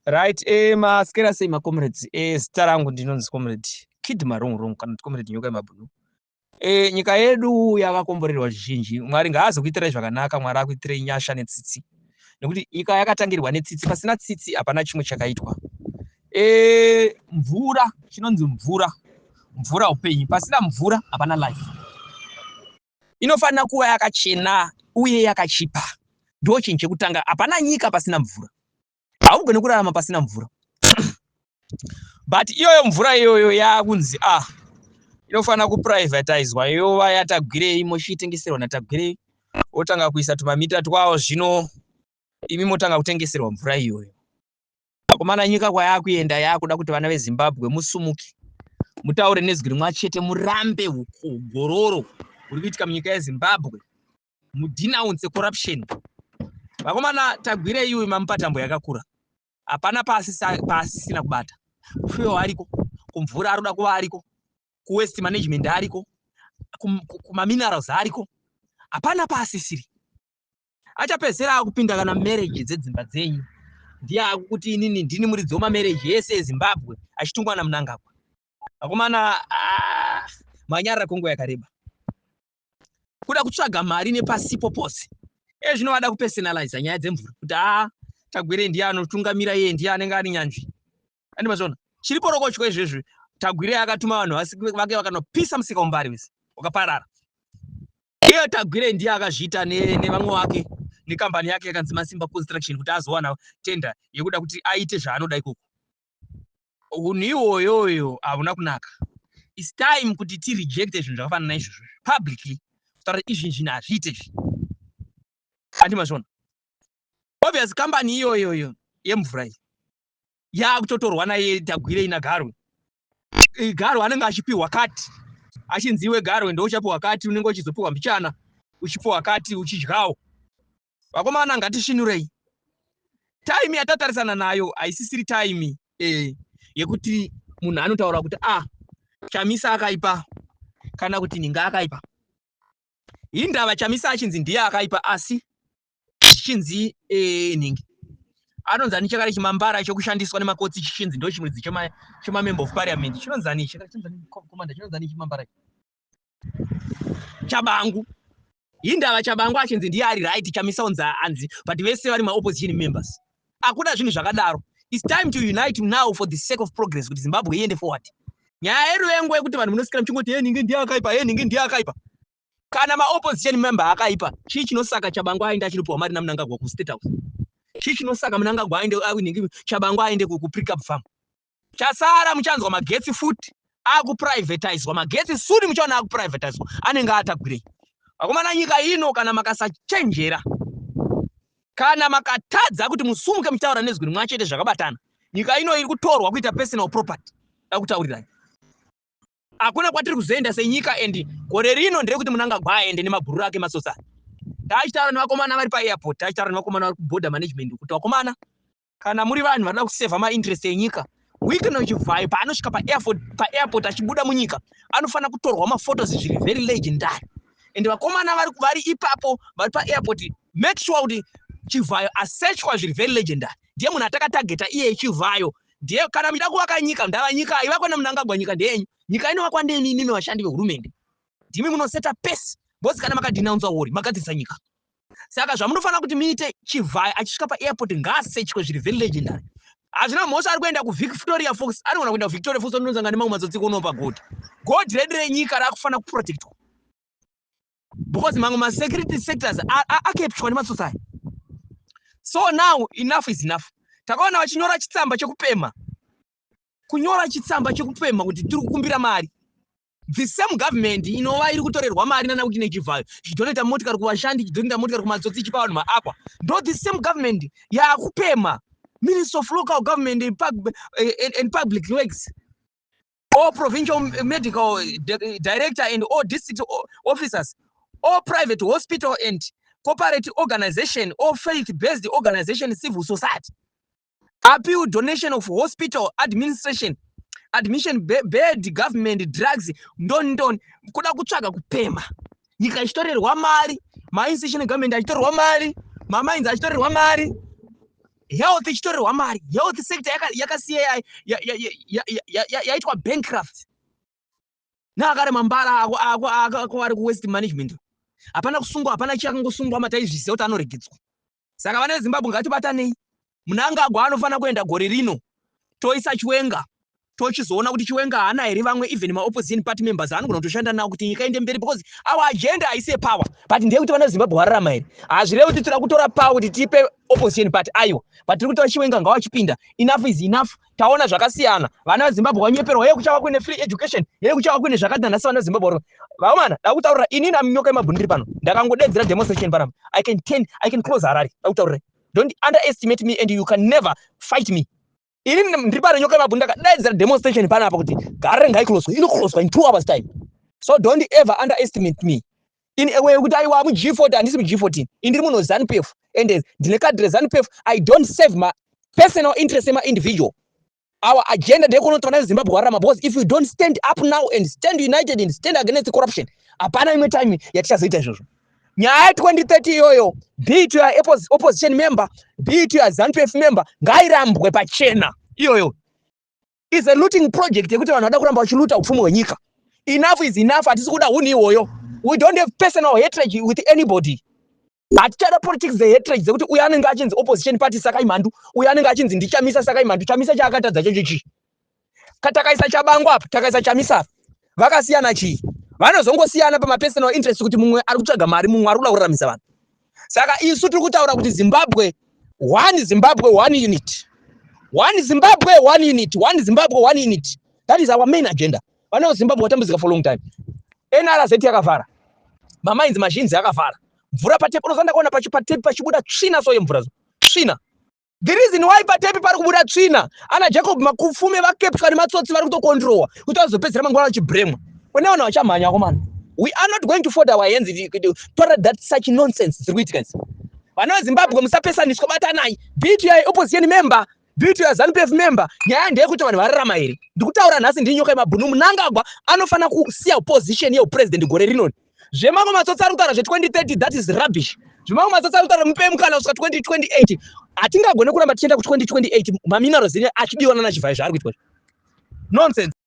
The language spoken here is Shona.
Right, masikera sei comrades. Zita rangu ndinonzi comrade Kid Marungu kana kuti comrade Nyoka Mabhunu. Nyika yedu yakakomborerwa zvizhinji. Mwari ngaazokuitirai zvakanaka, Mwari akuitirei nyasha netsitsi. Nekuti nyika yakatangirwa netsitsi, pasina tsitsi hapana chimwe chakaitwa. Mvura, chinonzi mvura. Mvura upenyu. Pasina mvura hapana life. Inofanira kuva yakachena uye yakachipa. Ndo chinhu chekutanga. Hapana nyika pasina mvura. Haugoni kurarama pasina mvura. But iyoyo mvura iyoyo yakunzi inofanira kuprivatizwa yova yatagwirei mochitengeserwa natagwirei otanga kuisa tumamita twawo zvino imi motanga kutengeserwa mvura iyoyo. Akomana nyika kwayakuenda yakuda kuti vana veZimbabwe musumuke mutaure nezwi rimwe chete, murambe ugororo uri kuitika munyika yeZimbabwe, mudenounce corruption. Vakomana tagwirei iyoyo mamupatambo yakakura. Hapana pasisina kubata. Kufuyo ariko, kumvura aroda kuva ariko, kuwaste management ariko, kumaminerals ariko. Hapana pasisiri. Achapedzera kupinda kana marriage dzedzimba dzenyu. Ndiye akuti inini ndini muridzi wemamarriage yese eZimbabwe achitungwa naMnangagwa. Vakomana manyara kongo yakareba. Kuda kutsvaga mari nepasipo pose. Zvinovada kupersonalize nyaya dzemvura. Kuti Tagwire ndiye anotungamira iye, ndiye anenge ari nyanzvi. Andimazvona. Chiripo rokotyo izvezvi. Tagwire akatuma vanhu vake vakanopisa musika umbari wese. Wakaparara. Iye Tagwire ndiye akazviita nevamwe wake nekambani yake yakanzi Masimba Construction kuti azowana tender yekuda kuti aite zvaanoda ikoko. Unhu iwoyoyo hauna kunaka. It's time kuti reject zvinhu zvakafanana naizvozvo publicly. Kutaura izvi zvinhu hazviite izvi. Andimazvona. Obvious company iyoyo yemvura iyi yakutotorwa naye Tagwire naGarwe. Garwe anenge achipiwa kati. Achinziwe Garwe ndo uchapiwa kati, unenge uchizopiwa mbichana, uchipiwa kati uchidyawo. Vakomana ngatishinurei. Time yatatarisana nayo haisisiri time yekuti munhu anotaura kuti Chamisa akaipa kana kuti Ninga akaipa. Indava Chamisa achinzi ndiye akaipa asi chinzi Ningi. Anonzani chakare chimambara chokushandiswa nemakotsi chichinzi ndo chimwedzi chema member of parliament. Chinonzani commander, chinonzani chimambara. Chabangu. Indava Chabangu achinzi ndiye ari right, Chamisa unza anzi, but vese vari opposition members. Akuda zvinhu zvakadaro. It's time to unite now for the sake of progress kuti Zimbabwe iende forward. Nyaya yedu yengo yekuti vanhu munosikira mchingoti Ningi ndiye akaipa, Ningi ndiye akaipa. Kana opposition member akaipa, chii chinosaka Chabangu aenda achinopiwa mari naMnangagwa ku State House? Chii chinosaka Mnangagwa aende Ningi Chabangu aende ku pick up farm? Chasara muchanzwa magetsi futi akuprivatizwa, magetsi suri muchaona akuprivatizwa, anenge atagwirei. Vakomana nyika ino kana makasachenjera, kana makatadza kuti musumuke mutaura nezwi rimwe chete zvakabatana, nyika ino iri kutorwa kuita personal property. Dakutaurirai. Hakuna kwatiri kuzoenda senyika and gore rino ndere kuti Mnangagwa aende nemabhururu ake masosani. Tachitaura nevakomana vari pa-airport, tachitaura nevakomana vari ku-border management kuti vakomana, kana muri vanhu varida kusevha ma-interest yenyika, weekend uchivhayo paanosvika pa-airport achibuda munyika, anofanira kutorwa maphotos zviri very legendary. And vakomana vari ipapo vari pa-airport, make sure kuti Chivhayo asechwa zviri very legendary. Ndiye munhu atakatageta iye Chivhayo. Ndiye kana muchida kuvaka nyika, ndava nyika ivakwa naMnangagwa, nyika ndeyenyu. Nyika inovakwa nemi vashandi vehurumende. Ndimi munoseta pesi. Bosi kana makadenounce war, makadzisa nyika. Saka zvamunofanira kuti muite, Chivhayo achisvika pa-airport ngaasechwe zviri very legendary. Hazvina mhosva ari kuenda kuVictoria Falls, anogona kuenda kuVictoria Falls onozanga nemamwe mazotsiko unopa God. God redu renyika rakufanira kuprotectwa. Because mamwe ma-security sectors akepchwa nemasosai. So now enough is enough. Takaona vachinyora chitsamba chekupema. Kunyora chitsamba chekupema kuti tiri kukumbira mari. The same government inova iri kutorerwa mari naNauki neChivhayo. Chidoneta motikari kuvashandi, chidoneta motikari kumatsotsi, chipa vanhu maakwa. Ndo the same government yakupema. Minister of Local Government and Public Works, all provincial medical director and all district officers, all private hospital and cooperative organization, all faith-based organization, civil society. Appeal donation of hospital administration, admission, bed, government, drugs, ndon, kuda kutsvaga kupema. Nyika ichitorerwa mari, ma-institution government achitorerwa mari, ma-mines achitorerwa mari. health ichitorerwa mari, health sector yakasiya yaitwa bankrupt naakare mambara ako ari kuwaste management. Hapana kusungwa, hapana chakangosungwa mataizvisiya kuti anoregedzwa. Saka vana veZimbabwe ngatibatanei. Mnangagwa anofana kuenda gore rino toisa Chiwenga, tochizoona kuti Chiwenga haana here vamwe even opposition party members anogona kutoshanda nawo kuti nyika ende mberi, because our agenda haisi power, but ndeye kuti vana veZimbabwe vararama here. Hazvirevi kuti tira kutora power kuti tipe opposition party ayo, but tiri kutora Chiwenga ngawachipinda. Enough is enough. Taona zvakasiyana. Vana veZimbabwe vanyeperwa, yeye kuchava kuine free education, yeye kuchava kuine zvakati nhasi vana veZimbabwe. Vaomana, ndakutaurira inini aminyoka yemabhunu ndiri pano. Ndakangodedzera demonstration panapa. I can close Harare. Ndakutaurira. Don't underestimate me and you can never fight me. Inini ndiri pano nyoka yemabhunu ndakadedzera demonstration panapa kuti Harare ngaikloswe. Inokloswa in 2 hours time. So don't ever underestimate me. In a way kuti aiwa mu G14 handisi mu G14. Indiri muno ZANU-PF and ndine kadre ZANU-PF. I don't serve my personal interest in my individual. Our agenda ndekunotsvana Zimbabwe warama, because if you don't stand up now and stand united and stand against the corruption, hapana imwe time yatichazoita izvozvo. Nyaya 2030 iyoyo, be it your opposition member, be it your ZANU-PF member, ngairambwe pachena. Iyoyo is a looting project yekuti vanhu vada kuramba vachiluta upfumi hwenyika. Enough is enough. Hatisi kuda huni iwoyo. We don't have personal hatred with anybody. Hatichada politics the hatred dzekuti uya anenge achinzi opposition party saka imhandu, uya anenge achinzi ndichamisa saka imhandu. Chamisa chaakatadza chochichi. Katakaisa chabango apa, takaisa chamisa. Vakasiyana chii? Vanozongosiyana pama personal interest kuti mumwe ari kutsvaga mari, mumwe ari kuda kuraramisa vanhu. Saka isu tiri kutaura kuti Zimbabwe, one Zimbabwe, one unit. One Zimbabwe, one unit. One Zimbabwe, one unit. That is our main agenda. Vana veZimbabwe vatambudzika for long time. NRZ yakavhara. Mamainzi mazhinji akavhara. Mvura patepi unozanda kuona patepi pachibuda tsvina soye mvura zo. Tsvina. The reason why patepi pari kubuda tsvina, ana Jacob Makufume vakepswa nematsotsi vari kutokontrolwa kuti vazopedzera mangwana vachibremwa. Uneona vachamhanya komana. We are not going to fold our hands to tolerate that such nonsense. Vana veZimbabwe musapesaniswa, batanai. Be it your opposition member, be it your ZANU-PF member, nyaya ndeyekuti vanhu vararama here. Ndikutaura nhasi ndiri nyoka yemabhunu. Mnangagwa anofana kusiya opposition yepresident gore rino. Zvemango matsotsi ari kutaura zve2030, that is rubbish. Zvemango matsotsi ari kutaura mupe mukana kusvika 2028. Hatingagone kuramba tichienda ku2028 maminerals achidiwa nana Chivhaya zvaari kuitwa. Nonsense.